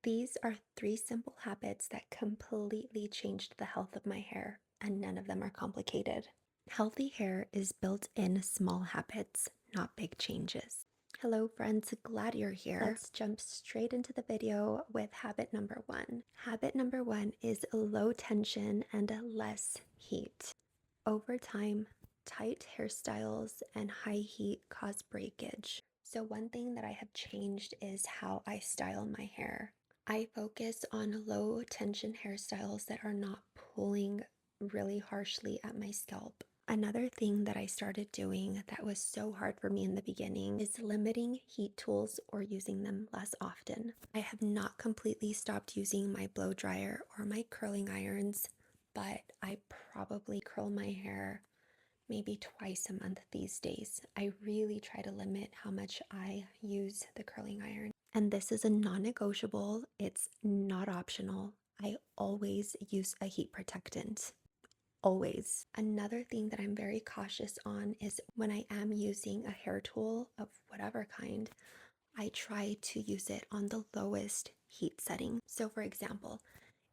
These are 3 simple habits that completely changed the health of my hair, and none of them are complicated. Healthy hair is built in small habits, not big changes. Hello, friends, glad you're here. Let's jump straight into the video with habit number 1. Habit number 1 is low tension and less heat. Over time, tight hairstyles and high heat cause breakage. So, one thing that I have changed is how I style my hair. I focus on low tension hairstyles that are not pulling really harshly at my scalp. Another thing that I started doing that was so hard for me in the beginning is limiting heat tools or using them less often. I have not completely stopped using my blow dryer or my curling irons, but I probably curl my hair maybe twice a month these days. I really try to limit how much I use the curling iron. And this is a non-negotiable, it's not optional. I always use a heat protectant. Always. Another thing that I'm very cautious on is when I am using a hair tool of whatever kind, I try to use it on the lowest heat setting. So for example,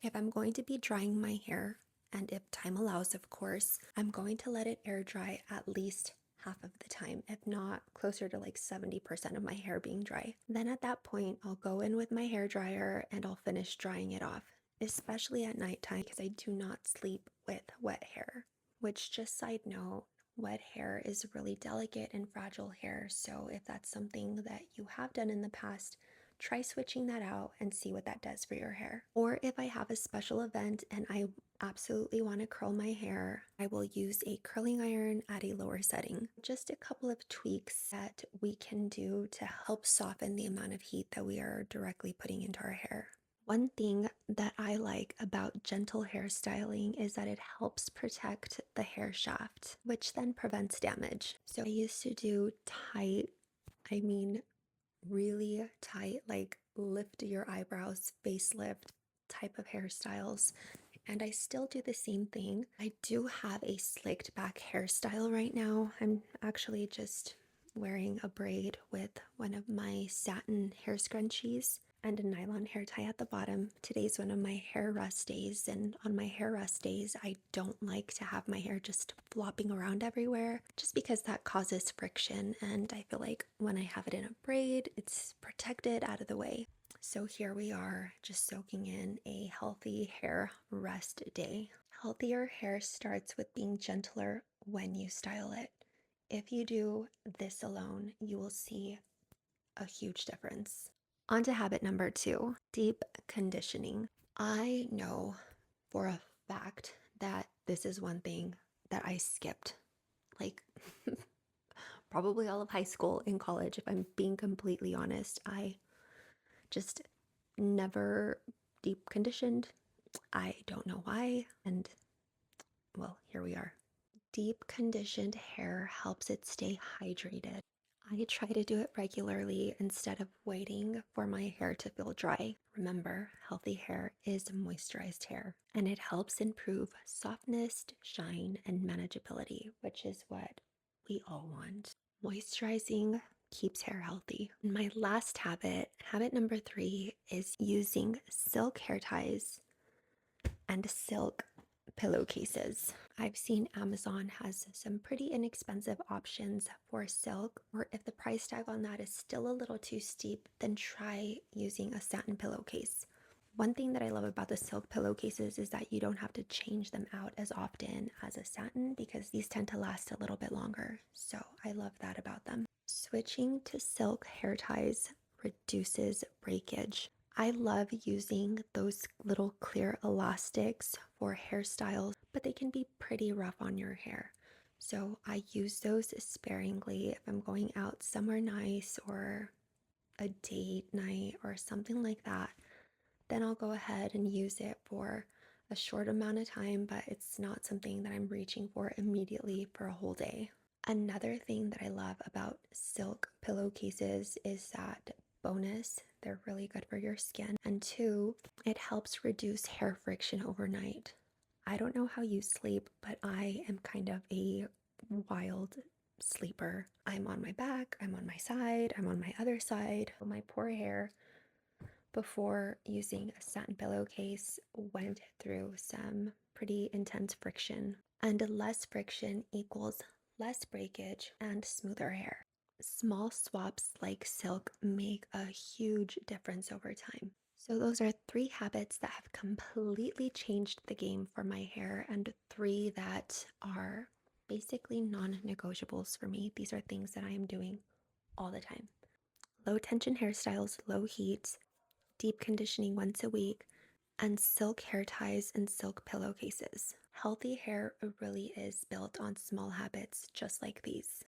if I'm going to be drying my hair, and if time allows, of course, I'm going to let it air dry at least half of the time, if not closer to like 70% of my hair being dry. Then at that point, I'll go in with my hair dryer and I'll finish drying it off, especially at nighttime because I do not sleep with wet hair. Which, just side note, wet hair is really delicate and fragile hair. So if that's something that you have done in the past, try switching that out and see what that does for your hair. Or if I have a special event and I absolutely want to curl my hair, I will use a curling iron at a lower setting. Just a couple of tweaks that we can do to help soften the amount of heat that we are directly putting into our hair. One thing that I like about gentle hairstyling is that it helps protect the hair shaft, which then prevents damage. So I used to do tight, I mean really tight, like lift your eyebrows, facelift type of hairstyles. And I still do the same thing. I do have a slicked back hairstyle right now. I'm actually just wearing a braid with one of my satin hair scrunchies and a nylon hair tie at the bottom. Today's one of my hair rest days, and on my hair rest days, I don't like to have my hair just flopping around everywhere just because that causes friction, and I feel like when I have it in a braid, it's protected out of the way. So here we are, just soaking in a healthy hair rest day. Healthier hair starts with being gentler when you style it. If you do this alone, you will see a huge difference. On to habit number 2, deep conditioning. I know for a fact that this is one thing that I skipped, like probably all of high school and college, if I'm being completely honest. I just never deep conditioned. I don't know why. And well, here we are. Deep conditioned hair helps it stay hydrated. I try to do it regularly instead of waiting for my hair to feel dry. Remember, healthy hair is moisturized hair, and it helps improve softness, shine, and manageability, which is what we all want. Moisturizing keeps hair healthy. My last habit, habit number 3, is using silk hair ties and silk pillowcases. I've seen Amazon has some pretty inexpensive options for silk, or if the price tag on that is still a little too steep, then try using a satin pillowcase. One thing that I love about the silk pillowcases is that you don't have to change them out as often as a satin because these tend to last a little bit longer. So I love that about them. Switching to silk hair ties reduces breakage. I love using those little clear elastics for hairstyles, but they can be pretty rough on your hair. So I use those sparingly if I'm going out somewhere nice or a date night or something like that. Then I'll go ahead and use it for a short amount of time, but it's not something that I'm reaching for immediately for a whole day. Another thing that I love about silk pillowcases is that bonus, they're really good for your skin. And 2, it helps reduce hair friction overnight. I don't know how you sleep, but I am kind of a wild sleeper. I'm on my back, I'm on my side, I'm on my other side. My poor hair before using a satin pillowcase went through some pretty intense friction, and less friction equals less breakage and smoother hair. Small swaps like silk make a huge difference over time. So, those are three habits that have completely changed the game for my hair, and three that are basically non negotiables for me. These are things that I am doing all the time: low tension hairstyles, low heat, deep conditioning once a week, and silk hair ties and silk pillowcases. Healthy hair really is built on small habits just like these.